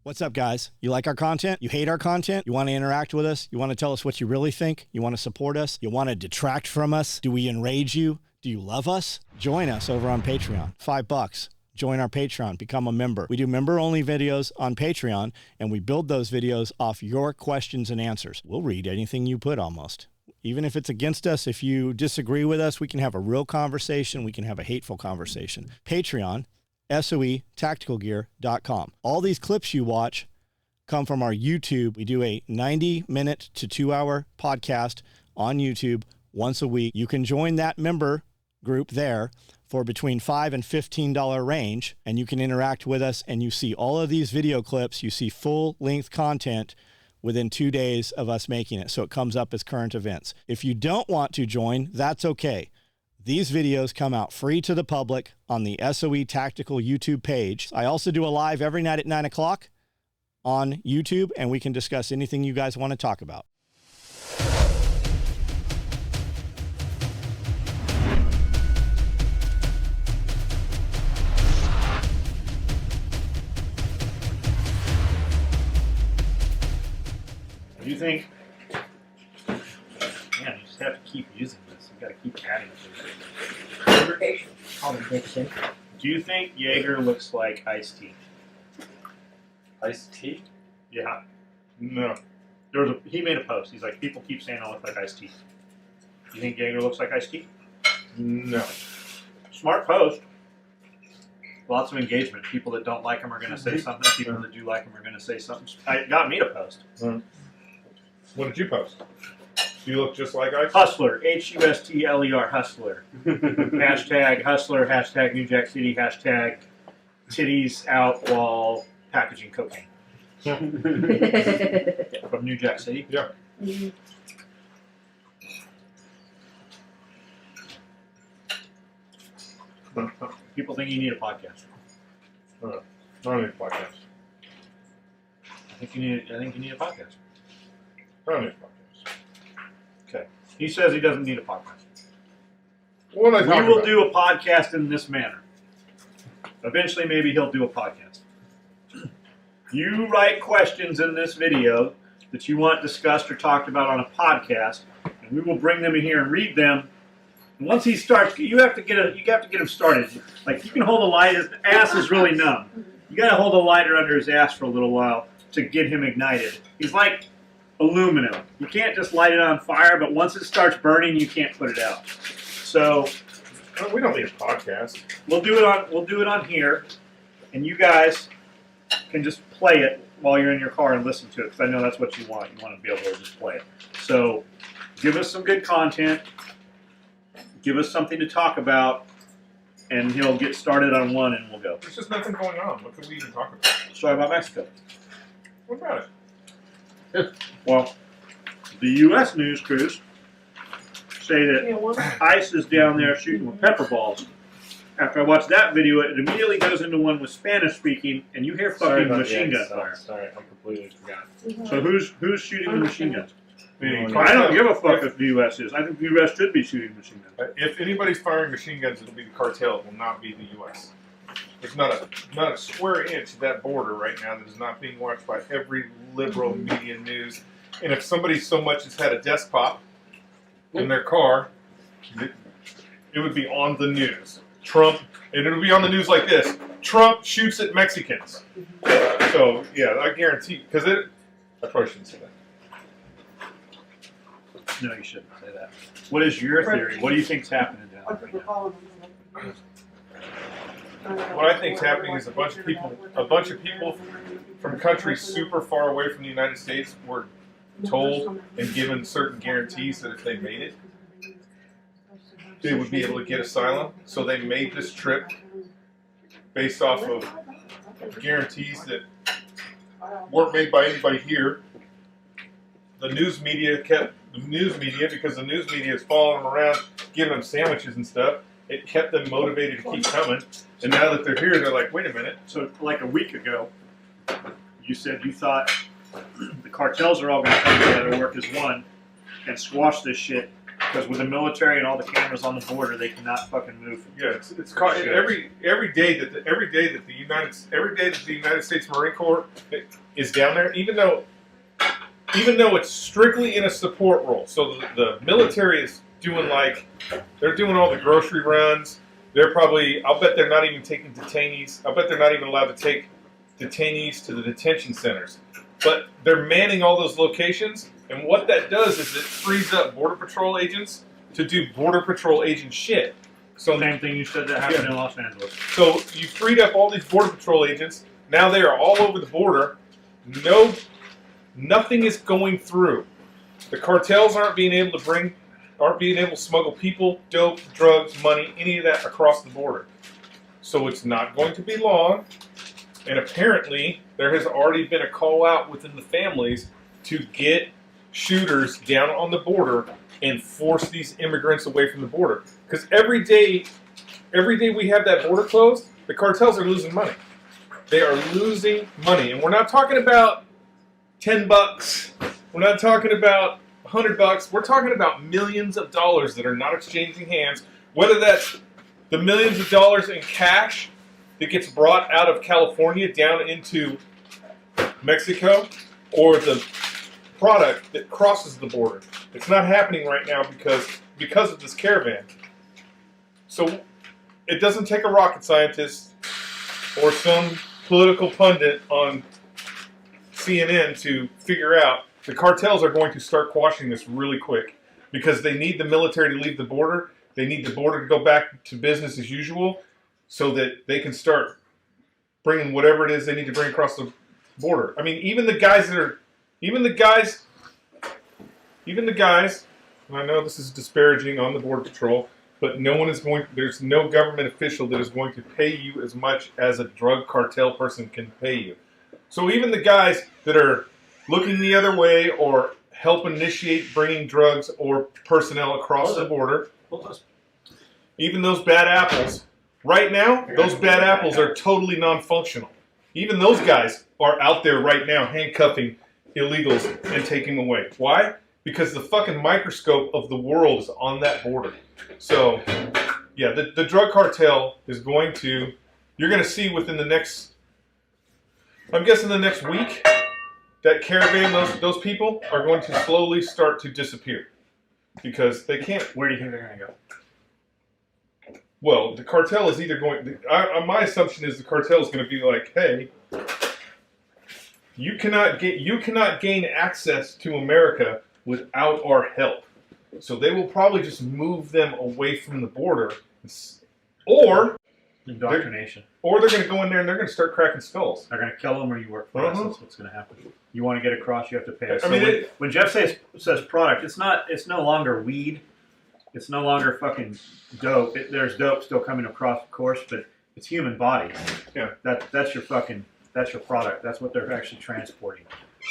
What's up, guys? You like our content? You hate our content? You want to interact with us? You want to tell us what you really think? You want to support us? You want to detract from us? Do we enrage you? Do you love us? Join us over on Patreon. $5. Join our Patreon. Become a member. We do member-only videos on Patreon, and we build those videos off your questions and answers. We'll read anything you put almost. Even if it's against us, if you disagree with us, we can have a real conversation. We can have a hateful conversation. Patreon. SOEtacticalgear.com. All these clips you watch come from our YouTube. We do a 90-minute to 2-hour podcast on YouTube once a week. You can join that member group there for between $5 and $15 range, and you can interact with us, and you see all of these video clips. You see full-length content within 2 days of us making it, so it comes up as current events. If you don't want to join, that's okay. These videos come out free to the public on the SOE Tactical YouTube page. I also do a live every night at 9 o'clock on YouTube, and we can discuss anything you guys want to talk about. Do you think, man, you just have to keep using this. You got to keep adding to it. Do you think Jaeger looks like Ice-T? Ice-T? Yeah. No. He made a post. He's like, people keep saying I look like Ice-T. Do you think Jaeger looks like Ice-T? No. Smart post. Lots of engagement. People that don't like him are going to say something. People that do like him are going to say something. It got me to post. What did you post? Do you look just like Ice? Hustler. Hustler. Hustler. Hashtag Hustler. Hashtag New Jack City. Hashtag titties out while packaging cocaine. From New Jack City? Yeah. People think you need a podcast. I don't need a podcast. I think you need a podcast. I don't need a podcast. Okay. He says he doesn't need a podcast. What am I We talking will about? do a podcast in this manner. Eventually, maybe he'll do a podcast. You write questions in this video that you want discussed or talked about on a podcast, and we will bring them in here and read them. And once he starts, you have to get him started. Like, you can hold a light. His ass is really numb. You got to hold a lighter under his ass for a little while to get him ignited. He's like aluminum. You can't just light it on fire, but once it starts burning, you can't put it out. So We don't need a podcast. we'll do it on here, and you guys can just play it while you're in your car and listen to it, because I know that's what you want. You want to be able to just play it. So give us some good content. Give us something to talk about, and he'll get started on one, and we'll go. There's just nothing going on. What can we even talk about? Let's talk about Mexico. What about it? Well, the U.S. news crews say that ICE is down there shooting with pepper balls. After I watched that video, it immediately goes into one with Spanish speaking, and you hear fucking machine gun fire. Sorry, I completely forgot. So who's shooting the machine guns? The I don't give a fuck if the U.S. is. I think the U.S. should be shooting machine guns. If anybody's firing machine guns, it'll be the cartel. It will not be the U.S. There's not a square inch of that border right now that is not being watched by every liberal media news. And if somebody so much as had a desktop in their car, it would be on the news. Trump, and it would be on the news like this: Trump shoots at Mexicans. So yeah, I guarantee, because I probably shouldn't say that. No, you shouldn't say that. What is your theory? What do you think's happening down there right now? What I think is happening is a bunch of people from countries super far away from the United States were told and given certain guarantees that if they made it, they would be able to get asylum. So they made this trip based off of guarantees that weren't made by anybody here. The news media because the news media is following them around, giving them sandwiches and stuff. It kept them motivated to keep coming. And now that they're here, they're like, wait a minute. So, like a week ago, you said you thought the cartels are all going to come together, work as one, and squash this shit Because with the military and all the cameras on the border, they cannot fucking move. Yeah, it's caught every day that the United States Marine Corps is down there, even though it's strictly in a support role. So the military is doing they're doing all the grocery runs. They're probably, I'll bet they're not even taking detainees. I'll bet they're not even allowed to take detainees to the detention centers. But they're manning all those locations, and what that does is it frees up Border Patrol agents to do Border Patrol agent shit. So same thing you said that happened in Los Angeles. So you freed up all these Border Patrol agents. Now they are all over the border. Nothing is going through. The cartels aren't being able to smuggle people, dope, drugs, money, any of that across the border. So it's not going to be long. And apparently, there has already been a call out within the families to get shooters down on the border and force these immigrants away from the border. Because every day we have that border closed, the cartels are losing money. They are losing money. And we're not talking about $10. We're not talking about $100. We're talking about millions of dollars that are not exchanging hands, whether that's the millions of dollars in cash that gets brought out of California down into Mexico, or the product that crosses the border. It's not happening right now because of this caravan. So it doesn't take a rocket scientist or some political pundit on CNN to figure out the cartels are going to start quashing this really quick, because they need the military to leave the border. They need the border to go back to business as usual, so that they can start bringing whatever it is they need to bring across the border. I mean, even the guys, and I know this is disparaging on the Border Patrol, but there's no government official that is going to pay you as much as a drug cartel person can pay you. So even the guys that are looking the other way or help initiate bringing drugs or personnel across the border, even those bad apples, right now, those bad apples are totally non-functional. Even those guys are out there right now handcuffing illegals and taking them away. Why? Because the fucking microscope of the world is on that border. So, yeah, the drug cartel is going to, you're going to see within the next, I'm guessing the next week, that caravan, those people are going to slowly start to disappear. Because they can't. Where do you think they're going to go? Well, the cartel is either going. My assumption is the cartel is going to be like, "Hey, you cannot gain access to America without our help." So they will probably just move them away from the border, or indoctrination. Or they're going to go in there and they're going to start cracking skulls. They're going to kill them, or you work for us. That's what's going to happen. You want to get across, you have to pay us. I mean, when Jeff says product, it's no longer weed. It's no longer fucking dope. There's dope still coming across, of course, but it's human bodies. Yeah. That's your product. That's what they're actually transporting.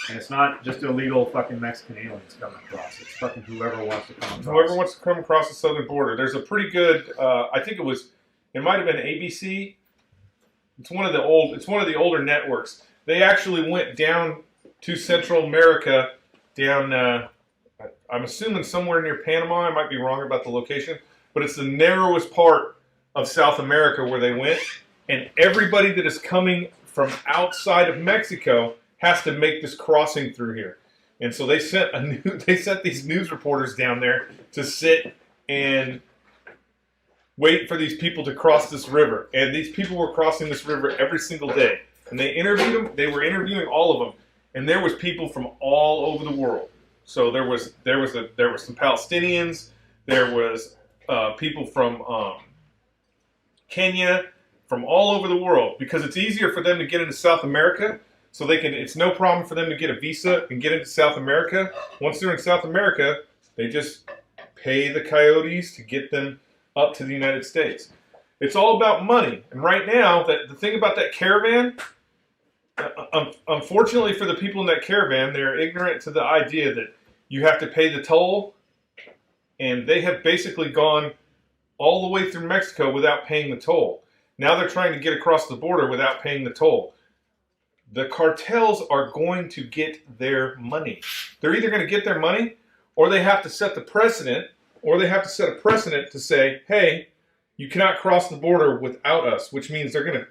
And it's not just illegal fucking Mexican aliens coming across. It's fucking whoever wants to come across. Whoever wants to come across the southern border. There's a pretty good, I think it might have been ABC. It's one of the older networks. They actually went down to Central America, down, I'm assuming somewhere near Panama. I might be wrong about the location, but it's the narrowest part of South America where they went, and everybody that is coming from outside of Mexico has to make this crossing through here. And so they sent these news reporters down there to sit and wait for these people to cross this river. And these people were crossing this river every single day. And they interviewed them. They were interviewing all of them. And there was people from all over the world. So there was some Palestinians. There was people from Kenya, from all over the world, because it's easier for them to get into South America. So it's no problem for them to get a visa and get into South America. Once they're in South America, they just pay the coyotes to get them up to the United States. It's all about money. And right now, the thing about that caravan, unfortunately for the people in that caravan, they're ignorant to the idea that you have to pay the toll. And they have basically gone all the way through Mexico without paying the toll. Now they're trying to get across the border without paying the toll. The cartels are going to get their money. They're either going to get their money, or they have to set the precedent or they have to set a precedent to say, hey, you cannot cross the border without us, which means they're gonna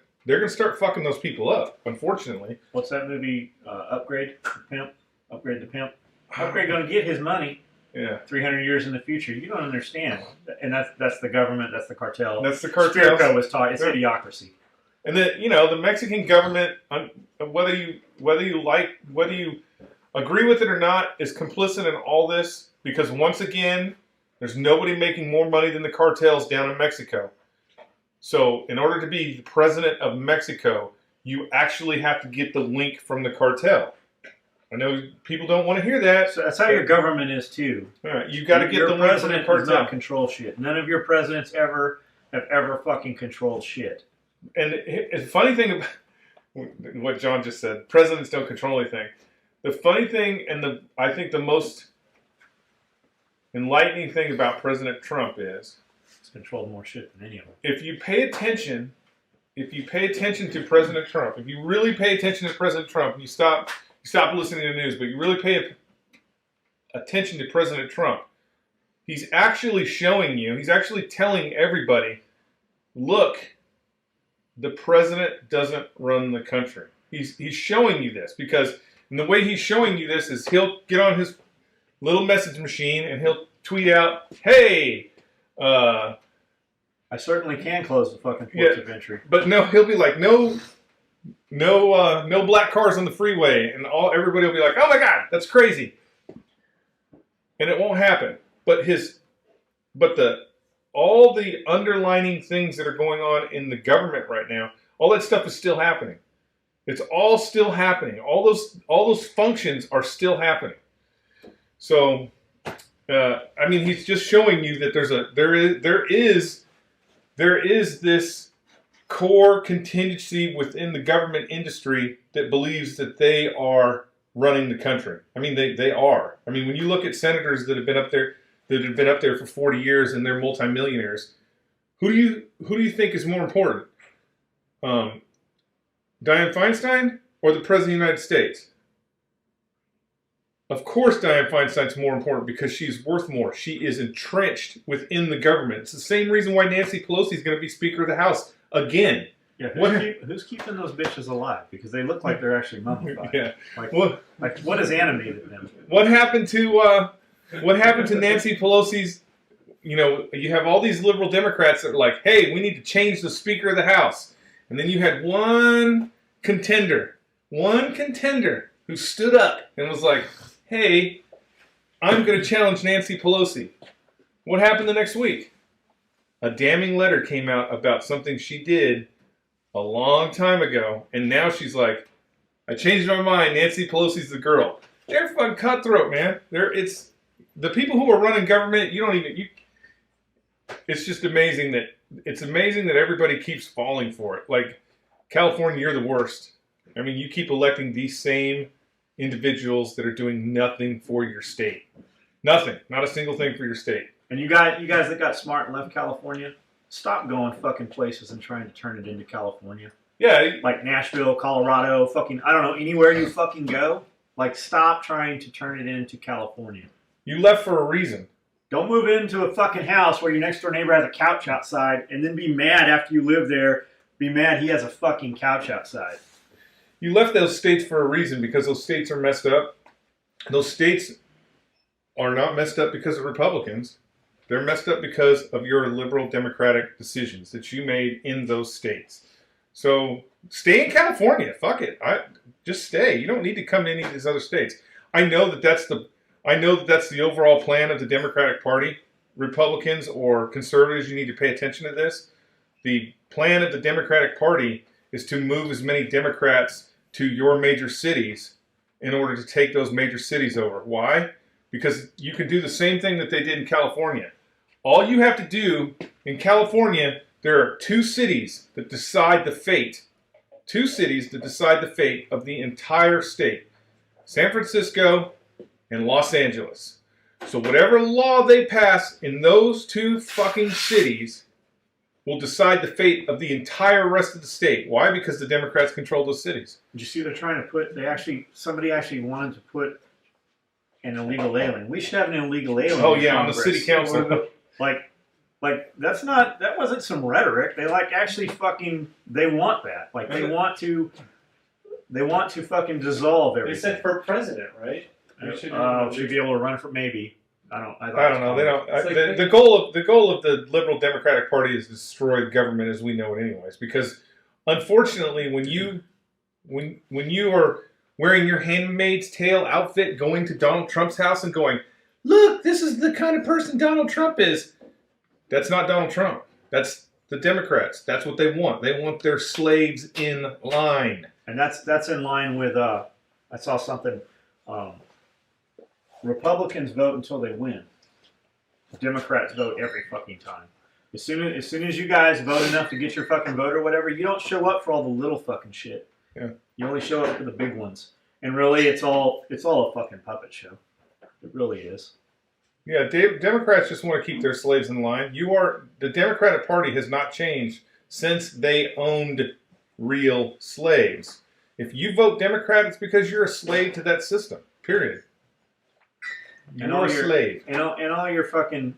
start fucking those people up, unfortunately. What's that movie? Upgrade the Pimp? Upgrade the Pimp? Upgrade going to get his money. Yeah. 300 years in the future. You don't understand. And that's the government, that's the cartel. That's the cartel. Spirko was taught. It's idiocracy. And the Mexican government, whether you agree with it or not, is complicit in all this because once again, there's nobody making more money than the cartels down in Mexico. So in order to be the president of Mexico, you actually have to get the link from the cartel. I know people don't want to hear that. So that's how your government is too. All right, you got to get the link from the cartel. cartel. Does not control shit. None of your presidents have ever fucking controlled shit. And the funny thing about what John just said, presidents don't control anything. The funny thing, and I think the most enlightening thing about President Trump is he's controlled more shit than any of them. If you pay attention to President Trump, if you really pay attention to President Trump, you stop listening to the news, but you really pay attention to President Trump, he's actually telling everybody, look, the president doesn't run the country. He's showing you this because and the way he's showing you this is he'll get on his little message machine and he'll tweet out, hey, I certainly can close the fucking ports of entry. But no, he'll be like, no black cars on the freeway, and everybody will be like, oh my God, that's crazy. And it won't happen. But all the underlining things that are going on in the government right now, all that stuff is still happening. It's all still happening. All those functions are still happening. So, he's just showing you that there is this core contingency within the government industry that believes that they are running the country. I mean, they are. I mean, when you look at senators that have been up there for 40 years and they're multimillionaires, who do you think is more important? Dianne Feinstein or the President of the United States? Of course Dianne Feinstein's more important because she's worth more. She is entrenched within the government. It's the same reason why Nancy Pelosi is going to be Speaker of the House again. Yeah, who's keeping those bitches alive? Because they look like they're actually mummified. Yeah. What has animated them? What happened to Nancy Pelosi's? You have all these liberal Democrats that are like, hey, we need to change the Speaker of the House. And then you had one contender who stood up and was like, hey, I'm going to challenge Nancy Pelosi. What happened the next week? A damning letter came out about something she did a long time ago, and now she's like, I changed my mind, Nancy Pelosi's the girl. They're fucking cutthroat, man. It's the people who are running government, it's just amazing that everybody keeps falling for it. Like, California, you're the worst. I mean, you keep electing these same individuals that are doing nothing for your state. Nothing. Not a single thing for your state. And you guys that got smart and left California, stop going fucking places and trying to turn it into California. Yeah. Like Nashville, Colorado, fucking, I don't know, anywhere you fucking go. Like, stop trying to turn it into California. You left for a reason. Don't move into a fucking house where your next door neighbor has a couch outside and then be mad after you live there. Be mad he has a fucking couch outside. You left those states for a reason because those states are messed up. Those states are not messed up because of Republicans. They're messed up because of your liberal democratic decisions that you made in those states. So stay in California. Fuck it. Just stay. You don't need to come to any of these other states. I know that that's the overall plan of the Democratic Party. Republicans or conservatives, you need to pay attention to this. The plan of the Democratic Party is to move as many Democrats to your major cities in order to take those major cities over. Why? Because you can do the same thing that they did in California. All you have to do in California, there are two cities that decide the fate. Two cities that decide the fate of the entire state. San Francisco and Los Angeles. So whatever law they pass in those two fucking cities will decide the fate of the entire rest of the state. Why? Because the Democrats control those cities. Did you see they're trying to put, somebody actually wanted to put an illegal alien. We should have an illegal alien. Oh in yeah, on the Congress. city council. Like that wasn't some rhetoric. They like actually fucking they want that. Like they want to fucking dissolve everything. They said for president, right? Should be able to run for maybe. I don't know. They don't. Like the goal of the liberal Democratic Party is to destroy the government as we know it, anyways. Because unfortunately, when you are wearing your Handmaid's Tale outfit, going to Donald Trump's house and going, "Look, this is the kind of person Donald Trump is." That's not Donald Trump. That's the Democrats. That's what they want. They want their slaves in line. And that's in line with I saw something. Republicans vote until they win. Democrats vote every fucking time. As soon as you guys vote enough to get your fucking vote or whatever, you don't show up for all the little fucking shit. Yeah. You only show up for the big ones. And really, it's all a fucking puppet show. It really is. Yeah, Democrats just want to keep their slaves in line. The Democratic Party has not changed since they owned real slaves. If you vote Democrat, it's because you're a slave to that system. Period. You're a slave. And all your fucking,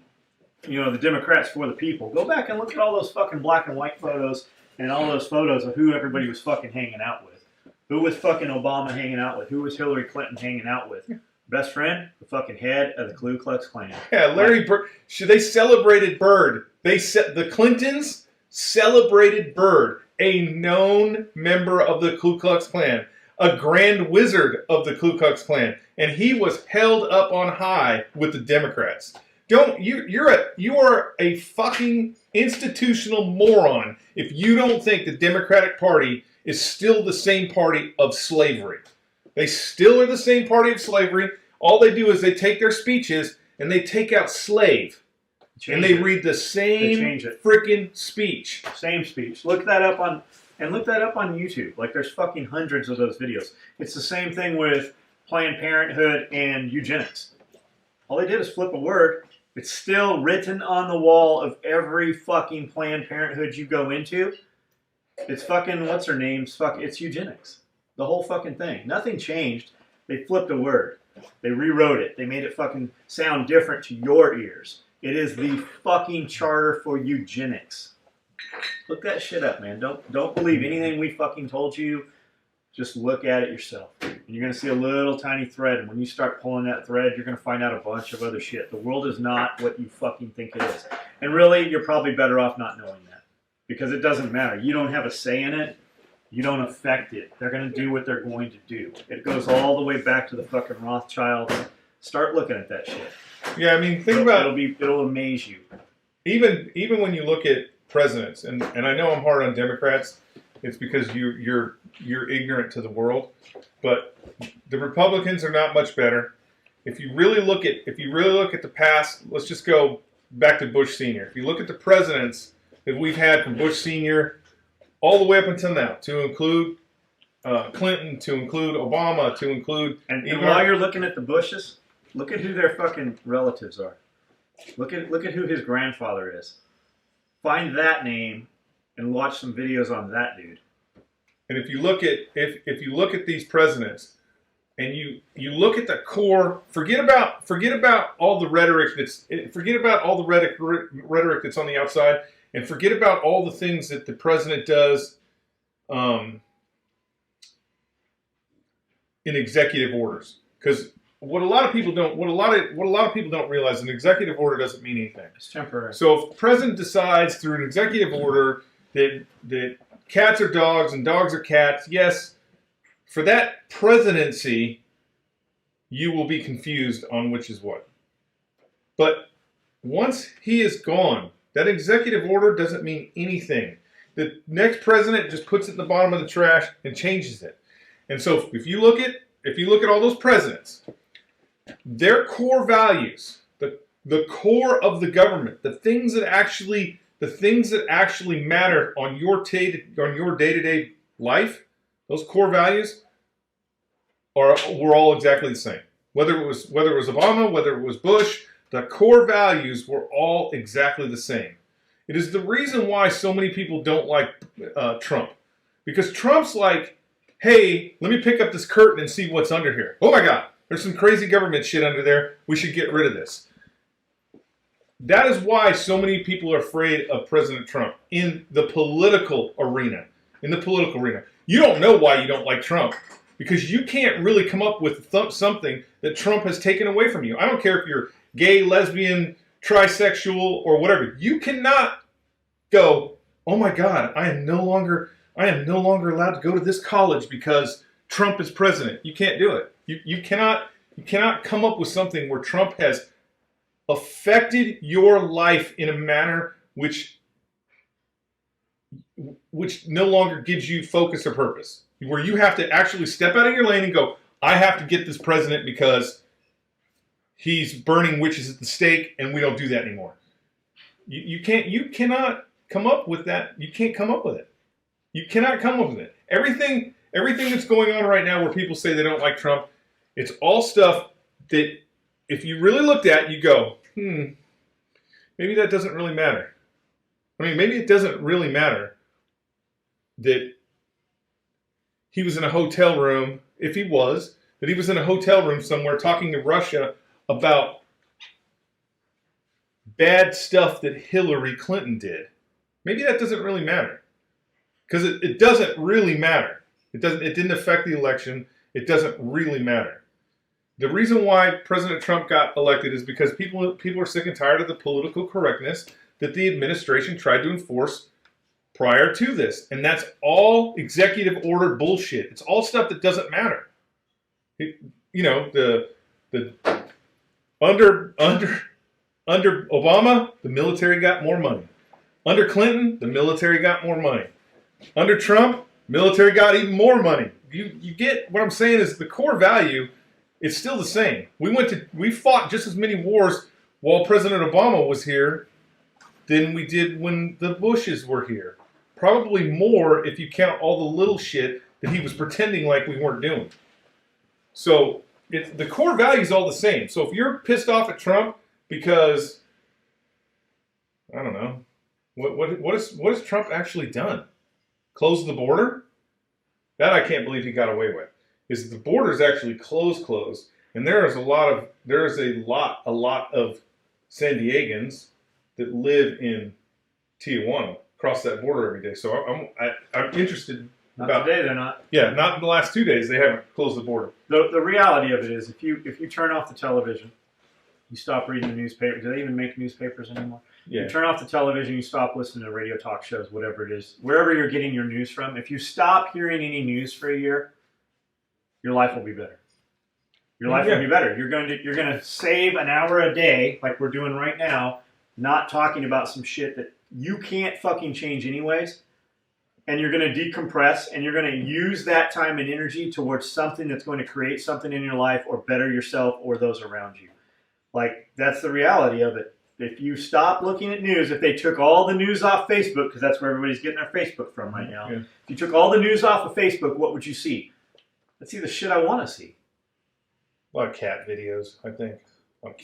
the Democrats for the people. Go back and look at all those fucking black and white photos and all those photos of who everybody was fucking hanging out with. Who was fucking Obama hanging out with? Who was Hillary Clinton hanging out with? Best friend, the fucking head of the Ku Klux Klan. Yeah, Larry Bird. They celebrated Bird. The Clintons celebrated Bird, a known member of the Ku Klux Klan, a grand wizard of the Ku Klux Klan, and he was held up on high with the Democrats. You are a fucking institutional moron if you don't think the Democratic Party is still the same party of slavery. They still are the same party of slavery. All they do is they take their speeches and they take out slave. And they read the same freaking speech. Same speech. Look that up on YouTube. Like there's fucking hundreds of those videos. It's the same thing with Planned Parenthood and eugenics. All they did is flip a word. It's still written on the wall of every fucking Planned Parenthood you go into. It's fucking, what's her name? It's eugenics. The whole fucking thing. Nothing changed. They flipped a word. They rewrote it. They made it fucking sound different to your ears. It is the fucking charter for eugenics. Look that shit up, man. Don't believe anything we fucking told you. Just look at it yourself. And you're going to see a little tiny thread. And when you start pulling that thread, you're going to find out a bunch of other shit. The world is not what you fucking think it is. And really, you're probably better off not knowing that. Because it doesn't matter. You don't have a say in it. You don't affect it. They're going to do what they're going to do. It goes all the way back to the fucking Rothschilds. Start looking at that shit. Yeah, I mean, think about it'll amaze you. Even when you look at presidents, and I know I'm hard on Democrats, it's because you're ignorant to the world, but the Republicans are not much better. If you really look at the past, let's just go back to Bush Sr. If you look at the presidents that we've had from Bush Sr. all the way up until now, to include Clinton, to include Obama, to include... And while you're looking at the Bushes, look at who their fucking relatives are. Look at who his grandfather is. Find that name and watch some videos on that dude. And if you look at these presidents, and you look at the core, forget about all the rhetoric rhetoric that's on the outside, and forget about all the things that the president does in executive orders. Because what a lot of people don't realize, an executive order doesn't mean anything. It's temporary. So if the president decides through an executive order that cats are dogs and dogs are cats, yes, for that presidency, you will be confused on which is what. But once he is gone, that executive order doesn't mean anything. The next president just puts it in the bottom of the trash and changes it. And so if you look at all those presidents, their core values, the core of the government, the things that actually matter on your day-to-day life, those core values were all exactly the same. Whether it was Obama, whether it was Bush, the core values were all exactly the same. It is the reason why so many people don't like Trump. Because Trump's like, hey, let me pick up this curtain and see what's under here. Oh my God, There's some crazy government shit under there. We should get rid of this. That is why so many people are afraid of President Trump in the political arena. You don't know why you don't like Trump because you can't really come up with something that Trump has taken away from you. I don't care if you're gay, lesbian, trisexual, or whatever. You cannot go, oh my God, I am no longer allowed to go to this college because Trump is president. You can't do it. You cannot come up with something where Trump has affected your life in a manner which no longer gives you focus or purpose. Where you have to actually step out of your lane and go, I have to get this president because he's burning witches at the stake and we don't do that anymore. You cannot come up with that. You can't come up with it. You cannot come up with it. Everything that's going on right now where people say they don't like Trump, it's all stuff that if you really looked at, you go, maybe that doesn't really matter. I mean, maybe it doesn't really matter that he was in a hotel room, if he was, that he was in a hotel room somewhere talking to Russia about bad stuff that Hillary Clinton did. Maybe that doesn't really matter. Because it doesn't really matter. It didn't affect the election. It doesn't really matter. The reason why President Trump got elected is because people are sick and tired of the political correctness that the administration tried to enforce prior to this. And that's all executive order bullshit. It's all stuff that doesn't matter. Under Obama, the military got more money. Under Clinton, the military got more money. Under Trump, military got even more money. You get what I'm saying is the core value is still the same. We fought just as many wars while President Obama was here than we did when the Bushes were here. Probably more if you count all the little shit that he was pretending like we weren't doing. So the core value is all the same. So if you're pissed off at Trump because, I don't know, what has Trump actually done? Close the border? That I can't believe he got away with. Is the border is actually closed, and there is a lot of San Diegans that live in Tijuana, cross that border every day. So I'm interested. Not today, they're not. Yeah, not in the last 2 days. They haven't closed the border. The reality of it is, if you turn off the television, you stop reading the newspaper. Do they even make newspapers anymore? Yeah. You turn off the television, you stop listening to radio talk shows, whatever it is, wherever you're getting your news from. If you stop hearing any news for a year, your life will be better. Your life will be better. You're going to save an hour a day, like we're doing right now, not talking about some shit that you can't fucking change anyways. And you're going to decompress, and you're going to use that time and energy towards something that's going to create something in your life or better yourself or those around you. Like, that's the reality of it. If you stop looking at news, if they took all the news off Facebook, because that's where everybody's getting their Facebook from right now. Yeah. If you took all the news off of Facebook, what would you see? I'd see the shit I want to see. A lot of cat videos, I think.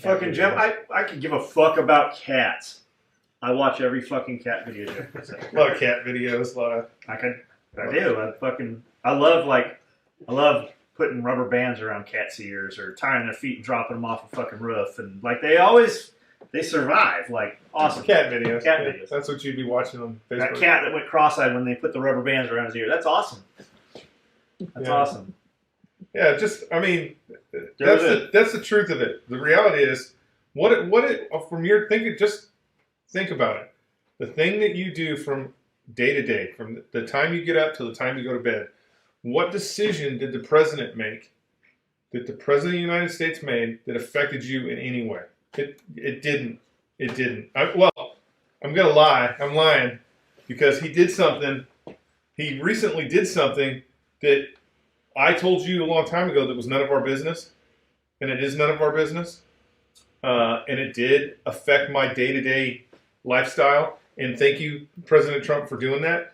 Fucking Jeff, I could give a fuck about cats. I watch every fucking cat video. Jeff. A lot of cat videos, a lot of... I do. I love putting rubber bands around cats' ears or tying their feet and dropping them off a fucking roof. And, like, they survive. Like, awesome. Cat videos. Cat videos. That's what you'd be watching on Facebook. That cat that went cross-eyed when they put the rubber bands around his ear. That's awesome. That's awesome. Yeah, just, I mean, that's the truth of it. The reality is, from your thinking, just think about it. The thing that you do from day to day, from the time you get up to the time you go to bed, what decision did the president make, that the president of the United States made, that affected you in any way? It didn't. It didn't. I'm going to lie. I'm lying. Because he did something. He recently did something that I told you a long time ago that was none of our business. And it is none of our business. And it did affect my day-to-day lifestyle. And thank you, President Trump, for doing that.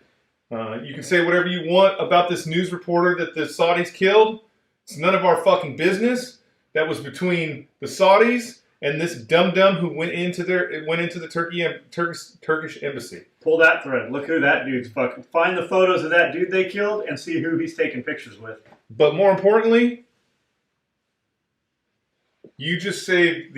You can say whatever you want about this news reporter that the Saudis killed. It's none of our fucking business. That was between the Saudis and this dum-dum who went into the Turkish embassy. Pull that thread. Look who that dude's fucking... Find the photos of that dude they killed and see who he's taking pictures with. But more importantly, You just saved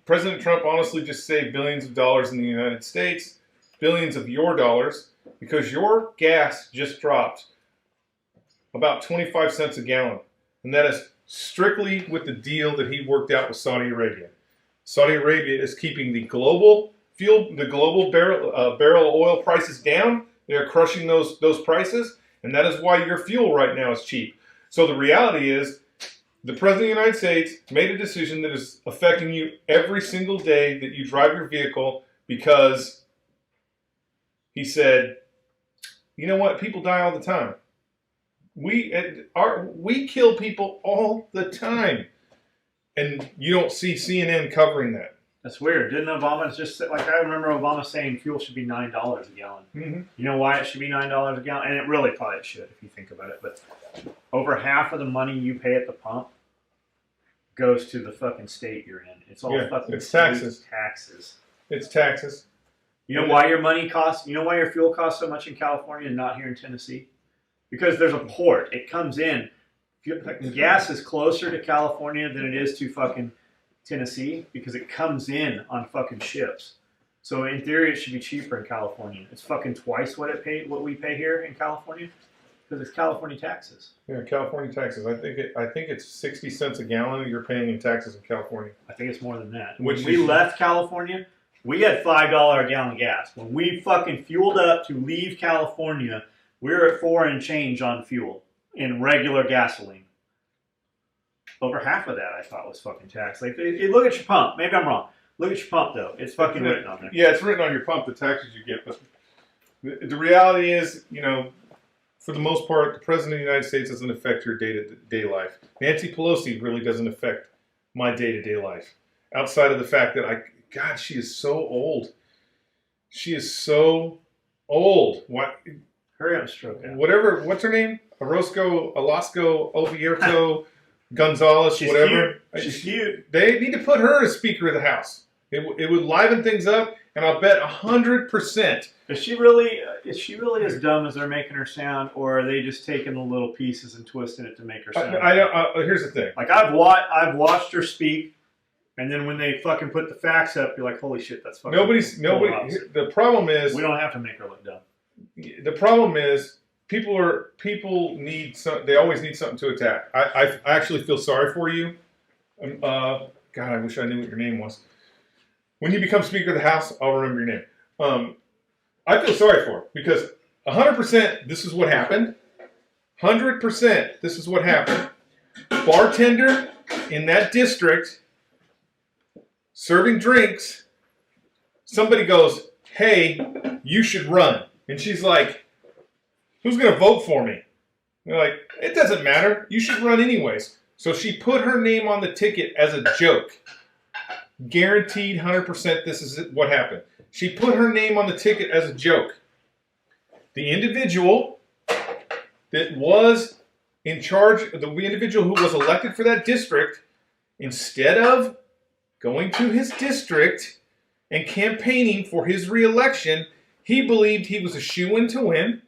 President Trump honestly just saved billions of dollars in the United States, billions of your dollars, because your gas just dropped about 25 cents a gallon. And that is strictly with the deal that he worked out with Saudi Arabia. Saudi Arabia is keeping the global barrel of oil prices down. They're crushing those prices, and that is why your fuel right now is cheap. So the reality is, the President of the United States made a decision that is affecting you every single day that you drive your vehicle, because he said, you know what, people die all the time. We kill people all the time. And you don't see CNN covering that. That's weird. Didn't Obama just like, I remember Obama saying fuel should be $9 a gallon. Mm-hmm. You know why it should be $9 a gallon? And it really probably should if you think about it. But over half of the money you pay at the pump goes to the fucking state you're in. It's all fucking taxes. It's taxes. You know why your money costs? You know why your fuel costs so much in California and not here in Tennessee? Because there's a port. It comes in. Gas is closer to California than it is to fucking Tennessee because it comes in on fucking ships. So in theory, it should be cheaper in California. It's fucking twice what we pay here in California because it's California taxes. Yeah, California taxes. I think it's 60 cents a gallon you're paying in taxes in California. I think it's more than that. When we left California, we had $5 a gallon gas. When we fucking fueled up to leave California, we were at $4 and change on fuel in regular gasoline. Over half of that I thought was fucking tax. Like, look at your pump. Maybe I'm wrong. Look at your pump though. It's fucking written on there. Yeah, it's written on your pump, the taxes you get. But the reality is, you know, for the most part, the President of the United States doesn't affect your day-to-day life. Nancy Pelosi really doesn't affect my day-to-day life. Outside of the fact that God, she is so old. She is so old. What? Hurry up, stroke out. Whatever. What's her name? Orozco, Oviedo, Gonzalez, She's whatever. Cute. She's cute. They need to put her as Speaker of the House. It would liven things up, and I'll bet 100%. Is she really as dumb as they're making her sound, or are they just taking the little pieces and twisting it to make her sound? Here's the thing. Like I've watched her speak, and then when they fucking put the facts up, you're like, holy shit, that's fucking. Nobody. The problem is we don't have to make her look dumb. The problem is people need some. They always need something to attack. I actually feel sorry for you. God, I wish I knew what your name was. When you become Speaker of the House, I'll remember your name. I feel sorry for her because 100% this is what happened. 100% this is what happened. Bartender in that district serving drinks. Somebody goes, "Hey, you should run," and she's like, "Who's going to vote for me?" They're like, "It doesn't matter. You should run anyways." So she put her name on the ticket as a joke. Guaranteed 100% this is what happened. She put her name on the ticket as a joke. The individual that was in charge, the individual who was elected for that district, instead of going to his district and campaigning for his reelection, he believed he was a shoo-in to win.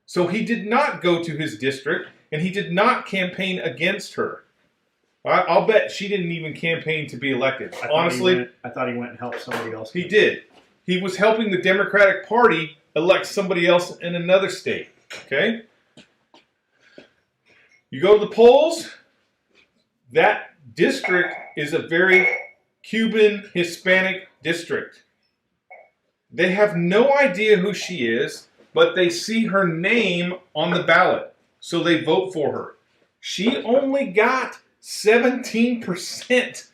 So he did not go to his district, and he did not campaign against her. I'll bet she didn't even campaign to be elected. Honestly, I thought he went and helped somebody else. He did. He was helping the Democratic Party elect somebody else in another state. Okay? You go to the polls, that district is a very Cuban, Hispanic district. They have no idea who she is, but they see her name on the ballot, so they vote for her. She only got 17%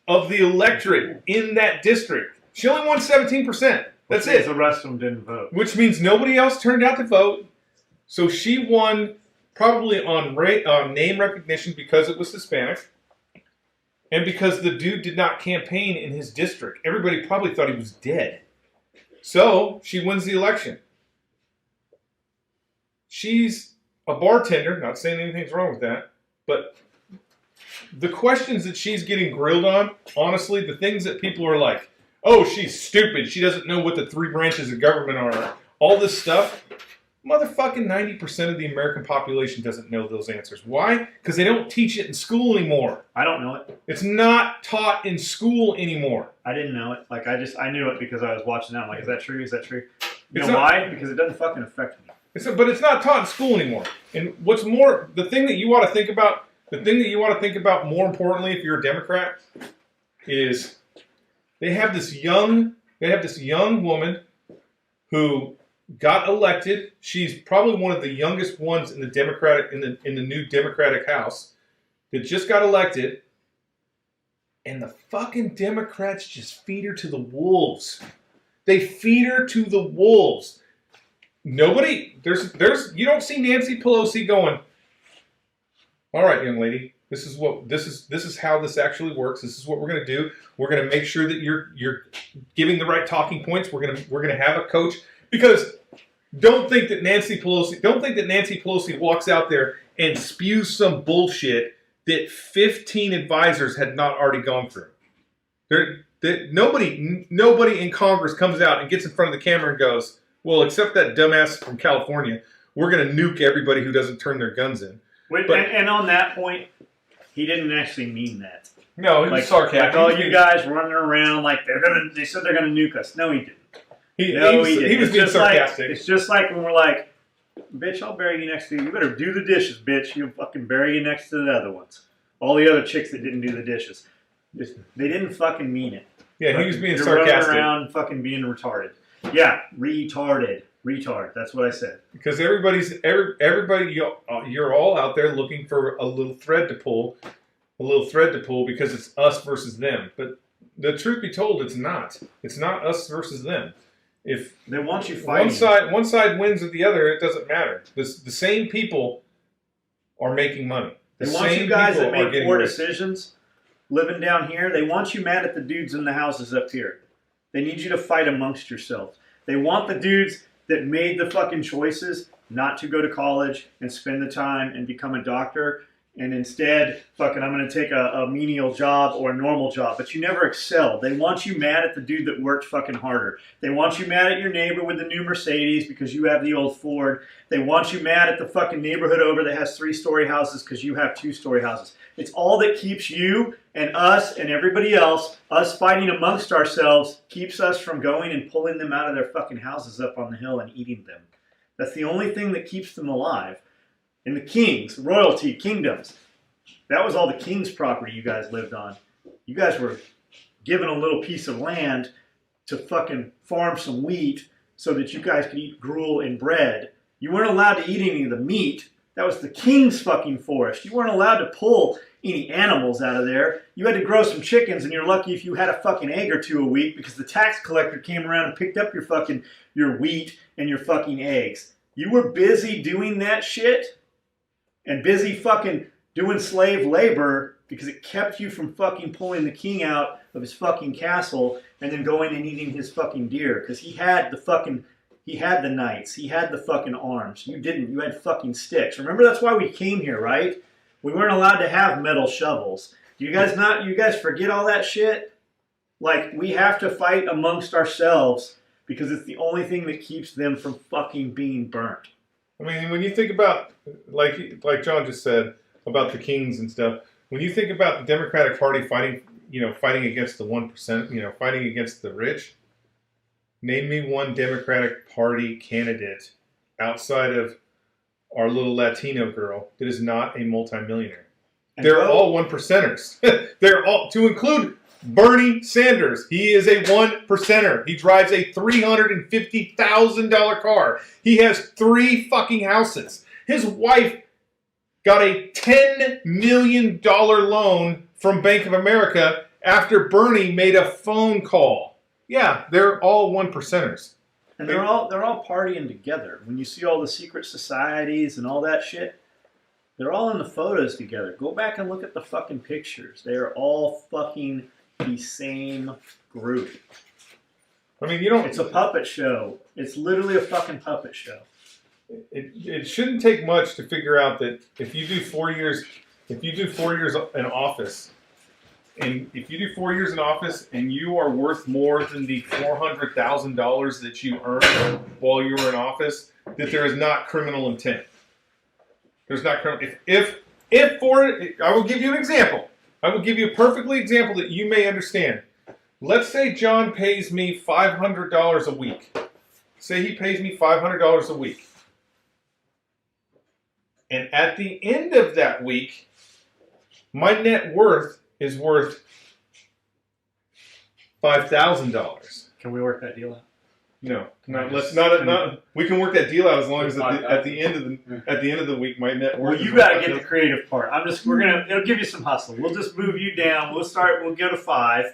of the electorate in that district. She only won 17%. That's it. The rest of them didn't vote. Which means nobody else turned out to vote. So she won probably on name recognition because it was Hispanic. And because the dude did not campaign in his district. Everybody probably thought he was dead. So she wins the election. She's a bartender. Not saying anything's wrong with that. But the questions that she's getting grilled on, honestly, the things that people are like, "Oh, she's stupid. She doesn't know what the three branches of government are." All this stuff. Motherfucking 90% of the American population doesn't know those answers. Why? Because they don't teach it in school anymore. I don't know it. It's not taught in school anymore. I didn't know it. Like, I knew it because I was watching that. I'm like, is that true? Is that true? You know why? Because it doesn't fucking affect me. But it's not taught in school anymore. And what's more, the thing that you ought to think about more importantly if you're a Democrat is they have this young woman who got elected. She's probably one of the youngest ones in the new Democratic House that just got elected, and the fucking Democrats just feed her to the wolves. They feed her to the wolves. Nobody, you don't see Nancy Pelosi going, all right, young lady, this is how this actually works. This is what we're going to do. We're going to make sure that you're giving the right talking points. We're going to have a coach, because don't think that Nancy Pelosi walks out there and spews some bullshit that 15 advisors had not already gone through. Nobody in Congress comes out and gets in front of the camera and goes, well, except that dumbass from California, we're going to nuke everybody who doesn't turn their guns in. And on that point, he didn't actually mean that. No, he was sarcastic. Like all you guys running around like they said they're going to nuke us. No, he didn't. He was being sarcastic. It's just like when we're like, bitch, I'll bury you next to you. You better do the dishes, bitch. You'll fucking bury you next to the other ones. All the other chicks that didn't do the dishes. They didn't fucking mean it. Yeah, he was being You're sarcastic. running around fucking being retarded. Yeah, retarded. Retard. That's what I said. Because everybody, you're all out there looking for a little thread to pull, because it's us versus them. But the truth be told, it's not. It's not us versus them. If they want you fighting, one side wins or the other, it doesn't matter. The same people are making money. They want you guys that make poor decisions living down here. They want you mad at the dudes in the houses up here. They need you to fight amongst yourselves. They want the dudes that made the fucking choices not to go to college and spend the time and become a doctor, and instead, fucking, I'm going to take a menial job or a normal job. But you never excel. They want you mad at the dude that worked fucking harder. They want you mad at your neighbor with the new Mercedes because you have the old Ford. They want you mad at the fucking neighborhood over that has 3-story houses because you have 2-story houses. It's all that keeps you and us and everybody else, us fighting amongst ourselves, keeps us from going and pulling them out of their fucking houses up on the hill and eating them. That's the only thing that keeps them alive. And the kings, royalty, kingdoms, that was all the king's property you guys lived on. You guys were given a little piece of land to fucking farm some wheat so that you guys could eat gruel and bread. You weren't allowed to eat any of the meat. That was the king's fucking forest. You weren't allowed to pull any animals out of there. You had to grow some chickens, and you're lucky if you had a fucking egg or two a week because the tax collector came around and picked up your wheat and your fucking eggs. You were busy doing that shit and busy fucking doing slave labor because it kept you from fucking pulling the king out of his fucking castle and then going and eating his fucking deer because he had the knights, he had the fucking arms. You didn't. You had fucking sticks. Remember, that's why we came here, right? We weren't allowed to have metal shovels. You guys forget all that shit? Like, we have to fight amongst ourselves because it's the only thing that keeps them from fucking being burnt. I mean, when you think about, like John just said, about the kings and stuff, when you think about the Democratic Party fighting against the 1%, fighting against the rich, name me one Democratic Party candidate outside of our little Latino girl that is not a multimillionaire. They're all 1%ers. They're all, to include Bernie Sanders. He is a 1%er. He drives a $350,000 car. He has 3 fucking houses. His wife got a $10 million loan from Bank of America after Bernie made a phone call. Yeah, they're all 1%ers. And they're all partying together. When you see all the secret societies and all that shit, they're all in the photos together. Go back and look at the fucking pictures. They are all fucking the same group. I mean, it's a puppet show. It's literally a fucking puppet show. It shouldn't take much to figure out that if you do 4 years in office, and you are worth more than the $400,000 that you earned while you were in office, that there is not criminal intent. There's not criminal. If for I will give you an example. I will give you a perfectly example that you may understand. Let's say John pays me $500 a week. Say he pays me $500 a week. And at the end of that week, my net worth is worth $5,000. Can we work that deal out? No, let's not. We can work that deal out as long as at the end of the week, my net worth. Well, you got to get the creative part. It'll give you some hustle. We'll just move you down. We'll go to 5,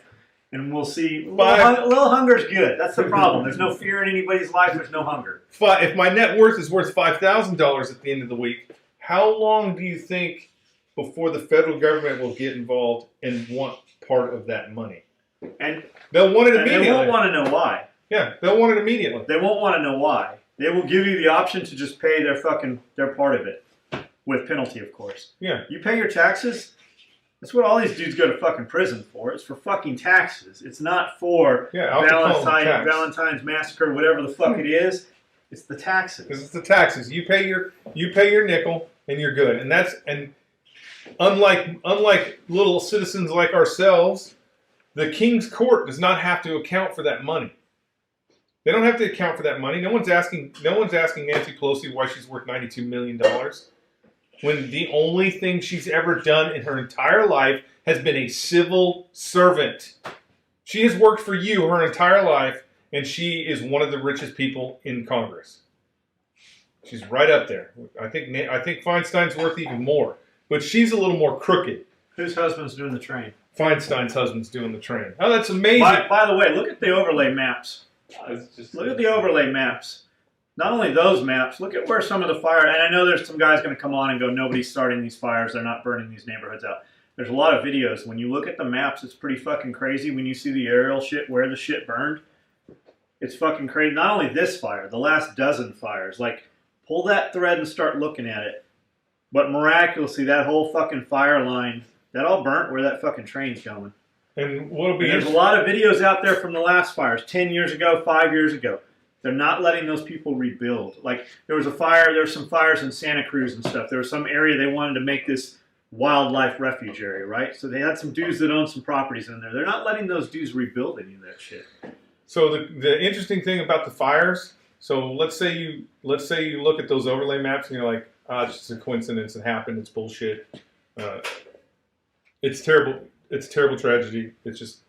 and we'll see. A little hunger's good. That's the problem. There's no fear in anybody's life. There's no hunger. If my net worth is worth $5,000 at the end of the week, how long do you think before the federal government will get involved and want part of that money? And they'll want it immediately. They won't want to know why. Yeah, they'll want it immediately. They won't want to know why. They will give you the option to just pay their part of it, with penalty, of course. Yeah. You pay your taxes. That's what all these dudes go to fucking prison for. It's for fucking taxes. It's not for Valentine's massacre, whatever the fuck it is. It's the taxes. Because it's the taxes. You pay your nickel and you're good. And unlike little citizens like ourselves, the King's Court does not have to account for that money. They don't have to account for that money. No one's asking Nancy Pelosi why she's worth $92 million. When the only thing she's ever done in her entire life has been a civil servant. She has worked for you her entire life, and she is one of the richest people in Congress. She's right up there. I think Feinstein's worth even more, but she's a little more crooked. Whose husband's doing the train? Feinstein's husband's doing the train. Oh, that's amazing. By the way, look at the overlay maps. Look at the overlay maps. Not only those maps, look at where some of the fire, and I know there's some guys going to come on and go, nobody's starting these fires, they're not burning these neighborhoods out. There's a lot of videos. When you look at the maps, it's pretty fucking crazy when you see the aerial shit, where the shit burned. It's fucking crazy. Not only this fire, the last dozen fires. Like, pull that thread and start looking at it. But miraculously, that whole fucking fire line, that all burnt where that fucking train's going. And what'll be there's a lot of videos out there from the last fires, 10 years ago, 5 years ago. They're not letting those people rebuild. Like, there was some fires in Santa Cruz and stuff. There was some area they wanted to make this wildlife refuge area, right? So they had some dudes that owned some properties in there. They're not letting those dudes rebuild any of that shit. So the interesting thing about the fires, so let's say you look at those overlay maps and you're like, it's just a coincidence, it happened, it's bullshit. It's terrible. It's a terrible tragedy. It's just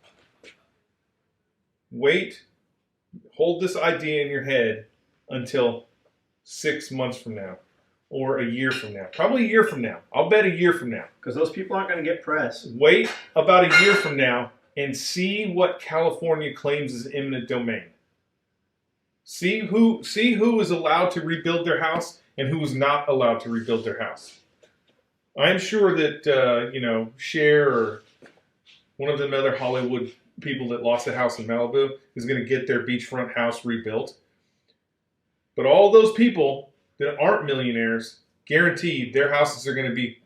hold this idea in your head until 6 months from now or a year from now. Probably a year from now. I'll bet a year from now. Because those people aren't going to get press. Wait about a year from now and see what California claims as eminent domain. See who is allowed to rebuild their house and who is not allowed to rebuild their house. I'm sure that Cher or one of them other Hollywood people that lost a house in Malibu is going to get their beachfront house rebuilt. But all those people that aren't millionaires, guaranteed their houses are going to be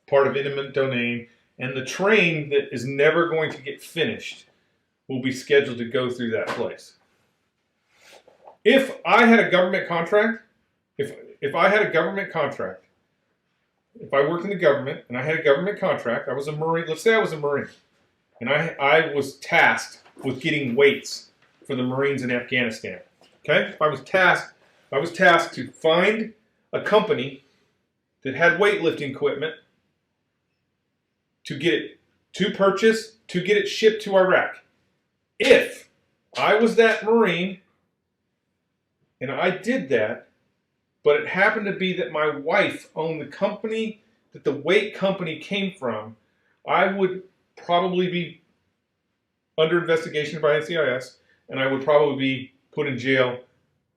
part of eminent domain, and the train that is never going to get finished will be scheduled to go through that place. If I had a government contract, if I worked in the government and I had a government contract, I was a Marine, let's say I was a Marine, and I was tasked with getting weights for the Marines in Afghanistan. Okay? I was tasked to find a company that had weightlifting equipment to get it shipped to Iraq. If I was that Marine and I did that, but it happened to be that my wife owned the company that the weight company came from, I would probably be under investigation by NCIS, and I would probably be put in jail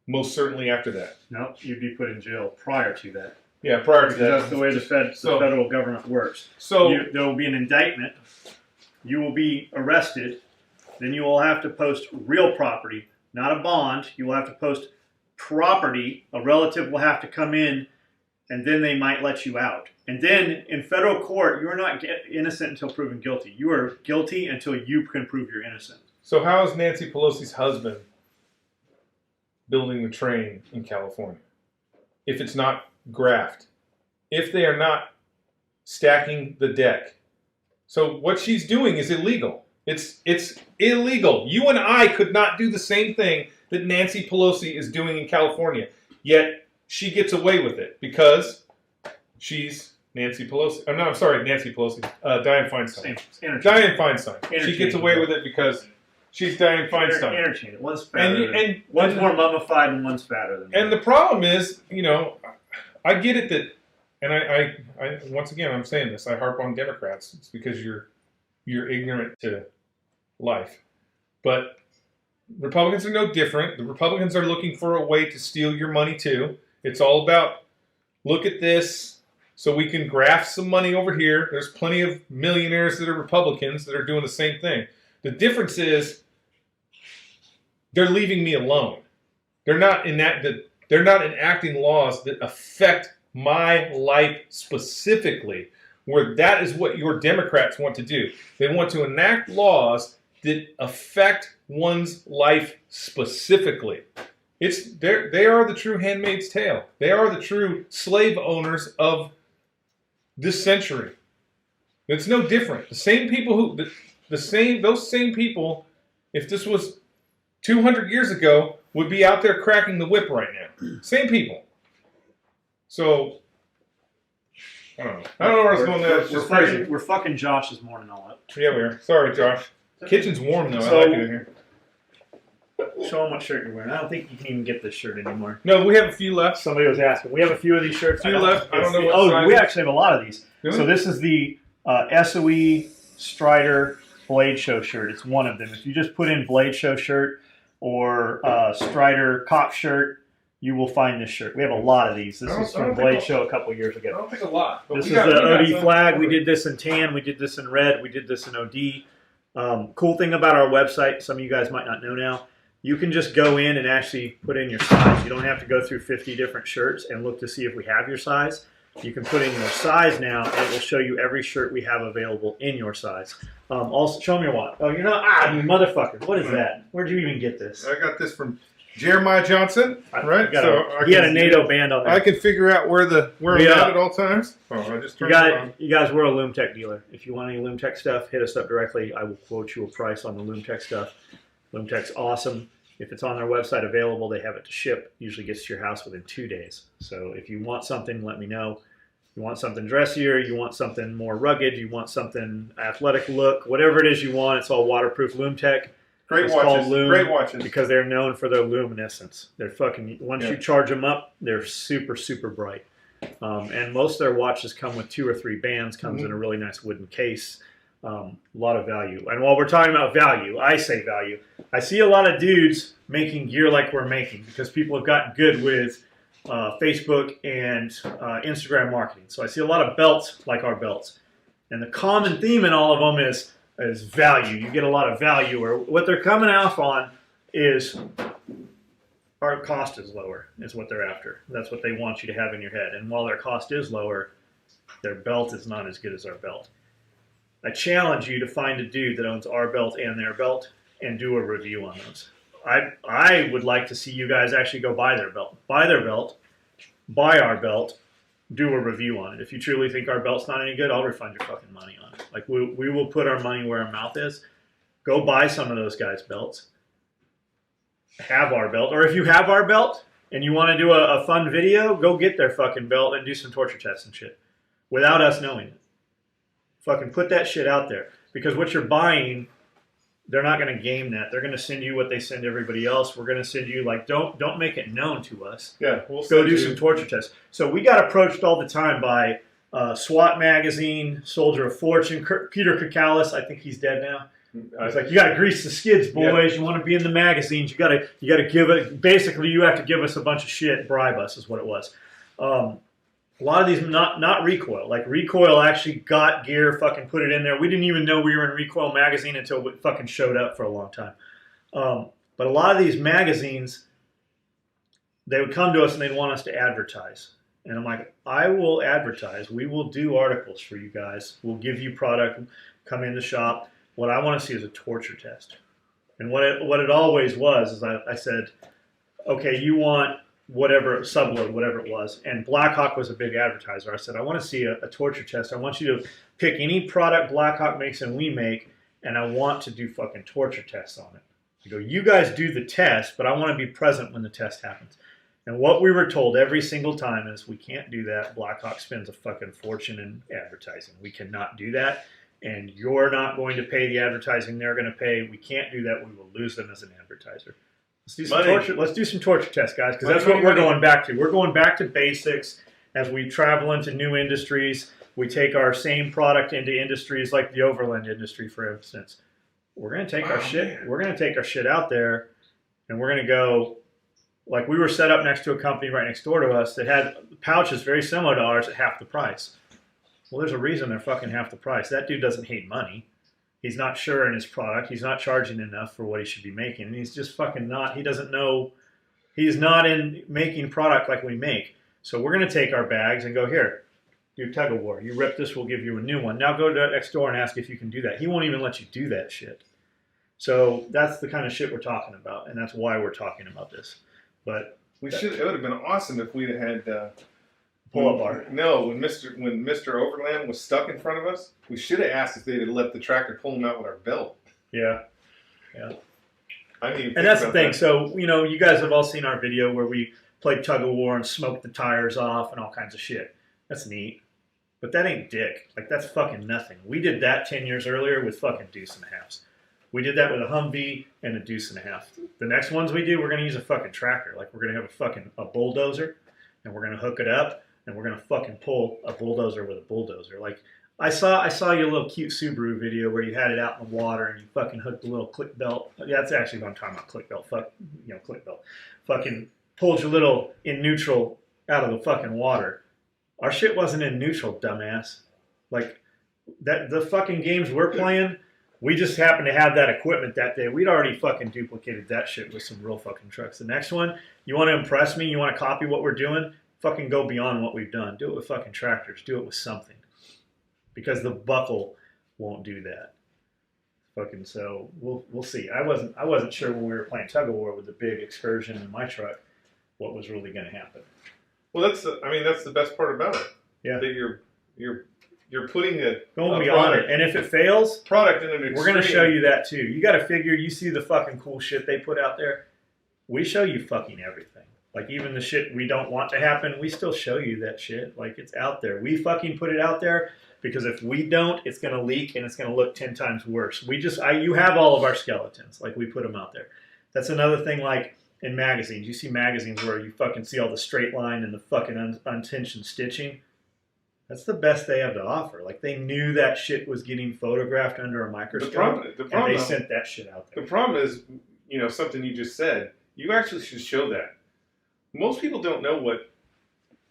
most certainly after that. No, you'd be put in jail prior to that. Yeah, prior to that. That's the way the federal government works. So there will be an indictment. You will be arrested. Then you will have to post real property, not a bond. You will have to post property. A relative will have to come in, and then they might let you out. And then in federal court, you are not innocent until proven guilty. You are guilty until you can prove you're innocent. So how is Nancy Pelosi's husband building the train in California? if it's not graft, if they are not stacking the deck. So what she's doing is illegal. It's illegal. You and I could not do the same thing that Nancy Pelosi is doing in California, yet she gets away with it because she's Nancy Pelosi. I'm sorry, Nancy Pelosi. Dianne Feinstein. Dianne Feinstein. She gets away with it because she's Dianne Feinstein. Interchange. One's fatter and one's more mummified and one's fatter than and the problem is, I get it that, and I once again I'm saying this, I harp on Democrats. It's because you're ignorant to life. But Republicans are no different. The Republicans are looking for a way to steal your money too. It's all about, look at this, so we can graft some money over here. There's plenty of millionaires that are Republicans that are doing the same thing. The difference is they're leaving me alone. They're not enacting laws that affect my life specifically, where that is what your Democrats want to do. They want to enact laws that affect one's life specifically. They are the true Handmaid's Tale. They are the true slave owners of this century. It's no different. The same people those same people, if this was 200 years ago, would be out there cracking the whip right now. Same people. So, I don't know. I don't know where I was going there. We're fucking Josh this morning all up. Yeah, we are. Sorry, Josh. Kitchen's warm, though. I like it in here. Show them what shirt you're wearing. I don't think you can even get this shirt anymore. No, we have a few left. Somebody was asking. We have a few of these shirts. A few left. I don't know what size. We actually have a lot of these. Really? So this is the SOE Strider Blade Show shirt. It's one of them. If you just put in Blade Show shirt or Strider Cop shirt, you will find this shirt. We have a lot of these. This is from Blade Show a couple years ago. I don't think a lot. This is the OD flag. We did this in tan. We did this in red. We did this in OD. Cool thing about our website, some of you guys might not know now, you can just go in and actually put in your size. You don't have to go through 50 different shirts and look to see if we have your size. You can put in your size now, and it will show you every shirt we have available in your size. Also, show me your wallet. Oh, you're not? You motherfucker. What is that? Where'd you even get this? I got this from Jeremiah Johnson, right? He had a NATO band on there. I can figure out where I'm at all times. Oh, I just turned it on. You guys, we're a LoomTech dealer. If you want any LoomTech stuff, hit us up directly. I will quote you a price on the LoomTech stuff. LoomTech's awesome. If it's on their website available, they have it to ship. Usually gets to your house within 2 days. So if you want something, let me know. You want something dressier, you want something more rugged, you want something athletic look, whatever it is you want, it's all waterproof. LoomTech. Great it's watches. Called Loom Great watches. because they're known for their luminescence. They're fucking, once you charge them up, they're super, super bright. And most of their watches come with 2 or 3 bands, comes in a really nice wooden case. A lot of value. And while we're talking about value, I say value. I see a lot of dudes making gear like we're making because people have gotten good with Facebook and Instagram marketing. So I see a lot of belts like our belts. And the common theme in all of them is value. You get a lot of value, or what they're coming off on is our cost is lower, is what they're after. That's what they want you to have in your head. And while their cost is lower, their belt is not as good as our belt. I challenge you to find a dude that owns our belt and their belt and do a review on those. I would like to see you guys actually go buy their belt. Buy their belt, buy our belt, do a review on it. If you truly think our belt's not any good, I'll refund your fucking money on it. Like, we will put our money where our mouth is. Go buy some of those guys' belts. Have our belt. Or if you have our belt and you want to do a fun video, go get their fucking belt and do some torture tests and shit without us knowing it. Fucking put that shit out there. Because what you're buying, they're not going to game that. They're going to send you what they send everybody else. We're going to send you, like, don't make it known to us. Yeah, we'll go do some torture tests. So we got approached all the time by SWAT Magazine, Soldier of Fortune, Peter Kakalis. I think he's dead now. It's like, you got to grease the skids, boys. Yeah. You want to be in the magazines. You got to give it. Basically, you have to give us a bunch of shit, bribe us, is what it was. A lot of these, not Recoil. Like, Recoil actually got gear, fucking put it in there. We didn't even know we were in Recoil magazine until it fucking showed up for a long time. But a lot of these magazines, they would come to us and they'd want us to advertise. And I'm like, I will advertise. We will do articles for you guys. We'll give you product. Come in the shop. What I want to see is a torture test. And what it always was is I said, okay, you want whatever, subload, whatever it was. And Blackhawk was a big advertiser. I said, I want to see a torture test. I want you to pick any product Blackhawk makes and we make, and I want to do fucking torture tests on it. I go, you guys do the test, but I want to be present when the test happens. And what we were told every single time is, we can't do that. Blackhawk spends a fucking fortune in advertising. We cannot do that. And you're not going to pay the advertising they're going to pay. We can't do that. We will lose them as an advertiser. Let's do some torture. Let's do some torture tests, guys, because that's what we're going back to. We're going back to basics as we travel into new industries. We take our same product into industries like the overland industry, for instance. We're going to take our shit. Man. We're going to take our shit out there, and we're going to go. Like, we were set up next to a company right next door to us that had pouches very similar to ours at half the price. Well, there's a reason they're fucking half the price. That dude doesn't hate money. He's not sure in his product. He's not charging enough for what he should be making. And he's just fucking not. He doesn't know. He's not in making product like we make. So we're going to take our bags and go, here, do tug of war. You rip this, we'll give you a new one. Now go to next door and ask if you can do that. He won't even let you do that shit. So that's the kind of shit we're talking about. And that's why we're talking about this. But it would have been awesome if we'd had pull-up bar. No, when Mr. Overland was stuck in front of us, we should have asked if they'd have let the tractor pull him out with our belt. Yeah. And that's the thing. That. So, you guys have all seen our video where we played tug of war and smoked the tires off and all kinds of shit. That's neat. But that ain't dick. Like, that's fucking nothing. We did that 10 years earlier with fucking deuce and a halves. We did that with a Humvee and a deuce and a half. The next ones we do, we're going to use a fucking tractor. Like, we're going to have a bulldozer, and we're going to hook it up, and we're going to fucking pull a bulldozer with a bulldozer. Like, I saw your little cute Subaru video where you had it out in the water and you fucking hooked the little click belt. Yeah, that's actually what I'm talking about, click belt. Click belt. Fucking pulled your little in neutral out of the fucking water. Our shit wasn't in neutral, dumbass. Like, that the fucking games we're playing, we just happened to have that equipment that day. We'd already fucking duplicated that shit with some real fucking trucks. The next one, you want to impress me? You want to copy what we're doing? Fucking go beyond what we've done. Do it with fucking tractors. Do it with something. Because the buckle won't do that. Fucking so we'll see. I wasn't sure when we were playing tug of war with the big excursion in my truck what was really going to happen. Well, that's the best part about it. Yeah. That you're putting going beyond it, and if it fails, product in an extreme. We're going to show you that too. You got to figure. You see the fucking cool shit they put out there. We show you fucking everything. Like, even the shit we don't want to happen, we still show you that shit. Like, it's out there. We fucking put it out there because if we don't, it's going to leak and it's going to look 10 times worse. You have all of our skeletons. Like, we put them out there. That's another thing. Like in magazines, you see magazines where you fucking see all the straight line and the fucking untensioned stitching. That's the best they have to offer. Like, they knew that shit was getting photographed under a microscope, and they sent that shit out there. The problem is, something you just said. You actually should show that. Most people don't know what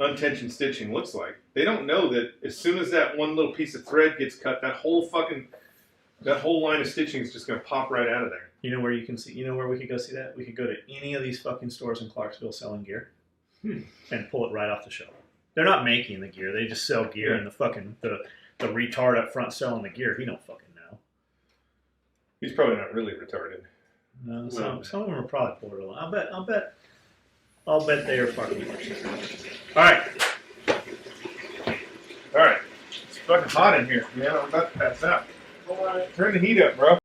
untensioned stitching looks like. They don't know that as soon as that one little piece of thread gets cut, that whole line of stitching is just going to pop right out of there. You know where you can see? You know where we could go see that? We could go to any of these fucking stores in Clarksville selling gear and pull it right off the shelf. They're not making the gear. They just sell gear, and the fucking the retard up front selling the gear, he don't fucking know. He's probably not really retarded. No, some of them are probably borderline. I'll bet they are fucking. All right. It's fucking hot in here, man. I'm about to pass out. Turn the heat up, bro.